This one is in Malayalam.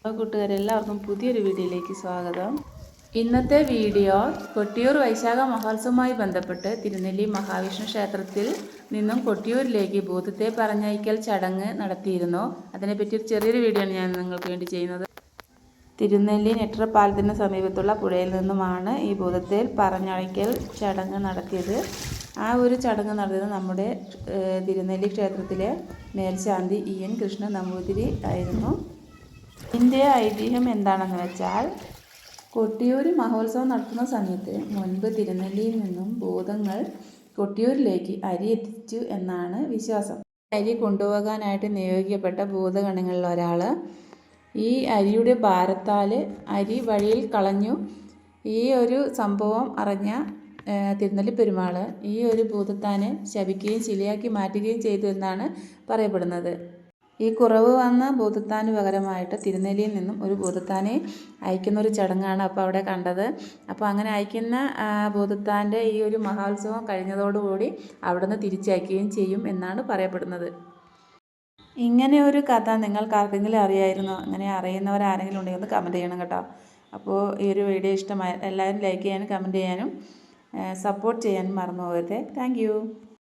അപ്പോൾ കൂട്ടുകാരെ എല്ലാവർക്കും പുതിയൊരു വീഡിയോയിലേക്ക് സ്വാഗതം. ഇന്നത്തെ വീഡിയോ കൊട്ടിയൂർ വൈശാഖ മഹോത്സവവുമായി ബന്ധപ്പെട്ട് തിരുനെല്ലി മഹാവിഷ്ണു ക്ഷേത്രത്തിൽ നിന്നും കൊട്ടിയൂരിലേക്ക് ഭൂതത്തെ പറഞ്ഞയക്കൽ ചടങ്ങ് നടത്തിയിരുന്നു. അതിനെപ്പറ്റി ഒരു ചെറിയൊരു വീഡിയോ ആണ് ഞാൻ നിങ്ങൾക്ക് വേണ്ടി ചെയ്യുന്നത്. തിരുനെല്ലി നെട്രപ്പാലത്തിന് സമീപത്തുള്ള പുഴയിൽ നിന്നുമാണ് ഈ ഭൂതത്തെ പറഞ്ഞയക്കൽ ചടങ്ങ് നടത്തിയത്. ആ ഒരു ചടങ്ങ് നടത്തിയത് നമ്മുടെ തിരുനെല്ലി ക്ഷേത്രത്തിലെ മേൽശാന്തി EN കൃഷ്ണ നമ്പൂതിരി ആയിരുന്നു. ഇതിൻ്റെ ഐതിഹ്യം എന്താണെന്ന് വെച്ചാൽ, കൊട്ടിയൂർ മഹോത്സവം നടത്തുന്ന സമയത്ത് മുൻപ് തിരുനെല്ലിയിൽ നിന്നും ഭൂതങ്ങൾ കൊട്ടിയൂരിലേക്ക് അരി എത്തിച്ചു എന്നാണ് വിശ്വാസം. അരി കൊണ്ടുപോകാനായിട്ട് നിയോഗിക്കപ്പെട്ട ഭൂതഗണങ്ങളിൽ ഒരാൾ ഈ അരിയുടെ ഭാരത്താൽ അരി വഴിയിൽ കളഞ്ഞു. ഈ ഒരു സംഭവം അറിഞ്ഞ തിരുനെല്ലി പെരുമാൾ ഈ ഒരു ഭൂതത്താനെ ശപിക്കുകയും ശിലയാക്കി മാറ്റുകയും ചെയ്തു എന്നാണ് പറയപ്പെടുന്നത്. ഈ കുറവ് വന്ന ഭൂതത്താന് പകരമായിട്ട് തിരുനെല്ലിയിൽ നിന്നും ഒരു ഭൂതത്താനെ അയക്കുന്ന ഒരു ചടങ്ങാണ് അപ്പോൾ അവിടെ കണ്ടത്. അപ്പോൾ അങ്ങനെ അയക്കുന്ന ഭൂതത്താൻ്റെ ഈ ഒരു മഹോത്സവം കഴിഞ്ഞതോടുകൂടി അവിടുന്ന് തിരിച്ചയക്കുകയും ചെയ്യും എന്നാണ് പറയപ്പെടുന്നത്. ഇങ്ങനെ ഒരു കഥ നിങ്ങൾക്ക് ആർക്കെങ്കിലും അറിയായിരുന്നോ? അങ്ങനെ അറിയുന്നവരാരെങ്കിലും ഉണ്ടെങ്കിൽ ഒന്ന് കമൻറ്റ് ചെയ്യണം കേട്ടോ. അപ്പോൾ ഈ ഒരു വീഡിയോ ഇഷ്ടമായ എല്ലാവരും ലൈക്ക് ചെയ്യാനും കമൻറ്റ് ചെയ്യാനും സപ്പോർട്ട് ചെയ്യാനും മറന്നു പോകരുത്. താങ്ക്